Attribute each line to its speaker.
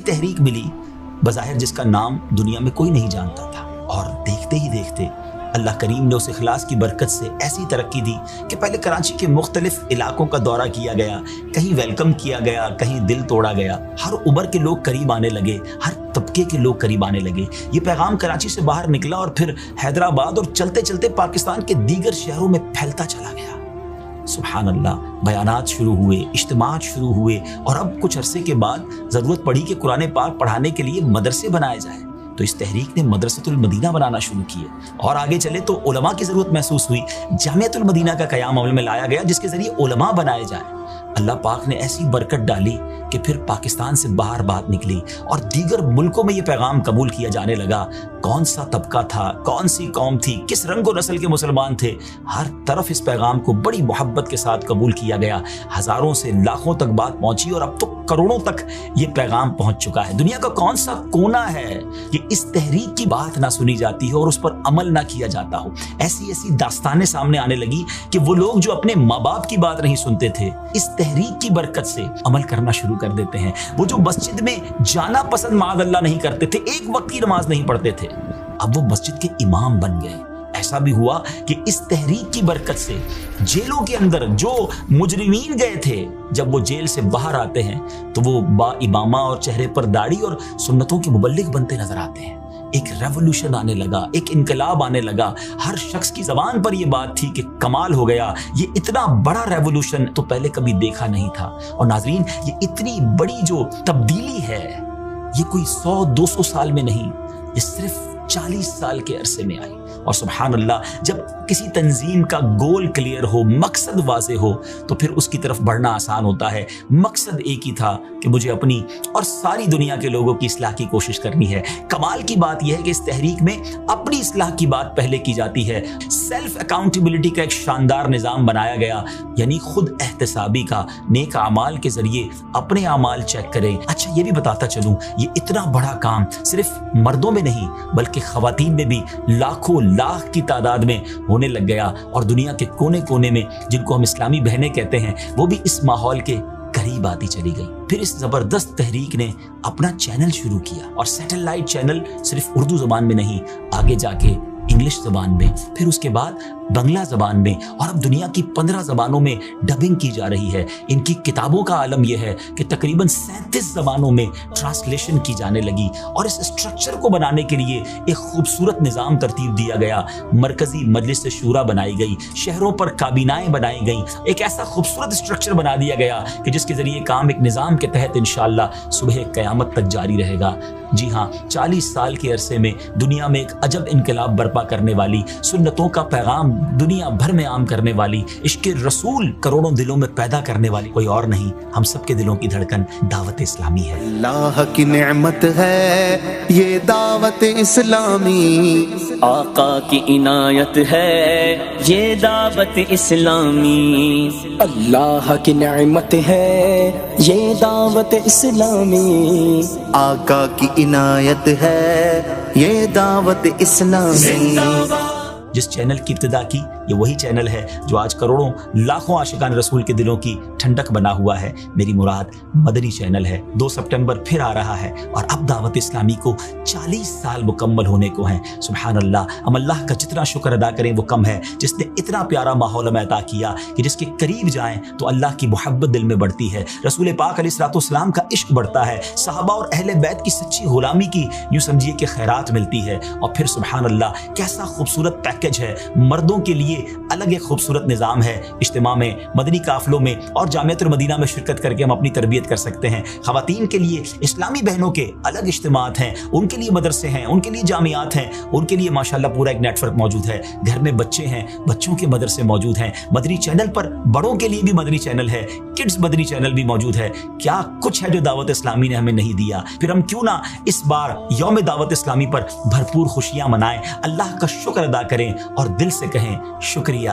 Speaker 1: تحریک ملی بظاہر جس کا نام دنیا میں کوئی نہیں جانتا تھا، اور دیکھتے ہی دیکھتے اللہ کریم نے اس اخلاص کی برکت سے ایسی ترقی دی کہ پہلے کراچی کے مختلف علاقوں کا دورہ کیا گیا، کہیں ویلکم کیا گیا، کہیں دل توڑا گیا، ہر عمر کے لوگ قریب آنے لگے، ہر طبقے کے لوگ قریب آنے لگے۔ یہ پیغام کراچی سے باہر نکلا اور پھر حیدرآباد اور چلتے چلتے پاکستان کے دیگر شہروں میں پھیلتا چلا گیا۔ سبحان اللہ، بیانات شروع ہوئے، اجتماعات شروع ہوئے، اور اب کچھ عرصے کے بعد ضرورت پڑی کہ قرآن پاک پڑھانے کے لیے مدرسے بنائے جائیں، تو اس تحریک نے مدرسۃ المدینہ بنانا شروع کیے، اور آگے چلے تو علماء کی ضرورت محسوس ہوئی، جامعۃ المدینہ کا قیام عمل میں لایا گیا جس کے ذریعے علماء بنائے جائیں۔ اللہ پاک نے ایسی برکت ڈالی کہ پھر پاکستان سے باہر بات نکلی اور دیگر ملکوں میں یہ پیغام قبول کیا جانے لگا۔ کون سا طبقہ تھا، کون سی قوم تھی، کس رنگ و نسل کے مسلمان تھے، ہر طرف اس پیغام کو بڑی محبت کے ساتھ قبول کیا گیا۔ ہزاروں سے لاکھوں تک بات پہنچی اور اب تو کروڑوں تک یہ پیغام پہنچ چکا ہے۔ دنیا کا کون سا کونا ہے کہ اس تحریک کی بات نہ سنی جاتی ہو اور اس پر عمل نہ کیا جاتا ہو۔ ایسی ایسی داستانیں سامنے آنے لگی کہ وہ لوگ جو اپنے ماں باپ کی بات نہیں سنتے تھے، اس تحریک کی برکت سے عمل کرنا شروع کر دیتے ہیں۔ وہ جو مسجد میں جانا پسند معاذ اللہ نہیں کرتے تھے، ایک وقت کی نماز نہیں پڑھتے تھے، اب وہ مسجد کے امام بن گئے۔ ایسا بھی ہوا کہ اس تحریک کی برکت سے جیلوں کے اندر جو مجرمین گئے تھے، جب وہ جیل سے باہر آتے ہیں تو وہ با امامہ اور چہرے پر داڑھی اور سنتوں کے مبلغ بنتے نظر آتے ہیں۔ ایک ریولوشن آنے لگا، ایک انقلاب آنے لگا۔ ہر شخص کی زبان پر یہ بات تھی کہ کمال ہو گیا، یہ اتنا بڑا ریولوشن تو پہلے کبھی دیکھا نہیں تھا۔ اور ناظرین، یہ اتنی بڑی جو تبدیلی ہے یہ کوئی 100-200 سال میں نہیں، یہ صرف 40 سال کے عرصے میں آئی۔ اور سبحان اللہ، جب کسی تنظیم کا گول کلیئر ہو، مقصد واضح ہو، تو پھر اس کی طرف بڑھنا آسان ہوتا ہے۔ مقصد ایک ہی تھا کہ مجھے اپنی اور ساری دنیا کے لوگوں کی اصلاح کی کوشش کرنی ہے۔ کمال کی بات یہ ہے کہ اس تحریک میں اپنی اصلاح کی بات پہلے کی جاتی ہے۔ سیلف اکاؤنٹیبلٹی کا ایک شاندار نظام بنایا گیا، یعنی خود احتسابی کا، نیک اعمال کے ذریعے اپنے اعمال چیک کریں۔ اچھا، یہ بھی بتاتا چلوں، یہ اتنا بڑا کام صرف مردوں میں نہیں بلکہ خواتین میں بھی لاکھوں لاکھ کی تعداد میں ہونے لگ گیا، اور دنیا کے کونے کونے میں جن کو ہم اسلامی بہنیں کہتے ہیں وہ بھی اس ماحول کے قریب آتی چلی گئی۔ پھر اس زبردست تحریک نے اپنا چینل شروع کیا، اور سیٹلائٹ چینل صرف اردو زبان میں نہیں، آگے جا کے انگلش زبان میں، پھر اس کے بعد بنگلہ زبان میں، اور اب دنیا کی 15 زبانوں میں ڈبنگ کی جا رہی ہے۔ ان کی کتابوں کا عالم یہ ہے کہ تقریباً 37 زبانوں میں ٹرانسلیشن کی جانے لگی، اور اس اسٹرکچر کو بنانے کے لیے ایک خوبصورت نظام ترتیب دیا گیا۔ مرکزی مجلس شورا بنائی گئی، شہروں پر کابینائیں بنائی گئیں، ایک ایسا خوبصورت اسٹرکچر بنا دیا گیا کہ جس کے ذریعے کام ایک نظام کے تحت انشاءاللہ صبح قیامت تک جاری رہے گا۔ جی ہاں، 40 سال کے عرصے میں دنیا میں ایک عجب انقلاب برپا کرنے والی، سنتوں کا پیغام دنیا بھر میں عام کرنے والی، عشق رسول کروڑوں دلوں میں پیدا کرنے والی کوئی اور نہیں، ہم سب کے دلوں کی دھڑکن دعوت اسلامی ہے۔
Speaker 2: اللہ کی نعمت ہے یہ دعوت اسلامی،
Speaker 3: آقا کی عنایت ہے یہ دعوت اسلامی،
Speaker 4: اللہ کی نعمت ہے یہ دعوت اسلامی،
Speaker 2: آقا کی عنایت ہے یہ دعوت اسلامی۔
Speaker 1: جس چینل کی ابتدا کی یہ وہی چینل ہے جو آج کروڑوں لاکھوں عاشقان رسول کے دلوں کی ٹھنڈک بنا ہوا ہے۔ میری مراد مدنی چینل ہے۔ 2 سپٹمبر پھر آ رہا ہے، اور اب دعوت اسلامی کو 40 سال مکمل ہونے کو ہیں۔ سبحان اللہ، ہم اللہ کا جتنا شکر ادا کریں وہ کم ہے، جس نے اتنا پیارا ماحول ہمیں عطا کیا کہ جس کے قریب جائیں تو اللہ کی محبت دل میں بڑھتی ہے، رسول پاک علیہ الصلوۃ والسلام کا عشق بڑھتا ہے، صحابہ اور اہل بیت کی سچی غلامی کی یوں سمجھیے کہ خیرات ملتی ہے۔ اور پھر سبحان اللہ، کیسا خوبصورت پیکج ہے۔ مردوں کے لیے الگ ایک خوبصورت نظام ہے، اجتماع میں، مدنی قافلوں میں اور جامعۃ المدینہ میں شرکت کر کے ہم اپنی تربیت کر سکتے ہیں۔ خواتین کے لیے اسلامی بہنوں کے الگ اجتماعات ہیں، ان کے لیے مدرسے ہیں، ان کے لیے جامعات ہیں، ان کے لیے ماشاءاللہ پورا ایک نیٹ ورک موجود ہے۔ گھر میں بچے ہیں، بچوں کے مدرسے موجود ہیں۔ مدنی چینل پر بڑوں کے لیے بھی مدنی چینل ہے، کڈز مدنی چینل بھی موجود ہے۔ کیا کچھ ہے جو دعوت اسلامی نے ہمیں نہیں دیا؟ پھر ہم کیوں نہ اس بار یوم دعوت اسلامی پر بھرپور خوشیاں منائیں، اللہ کا شکر ادا کریں اور دل سے کہیں شکریہ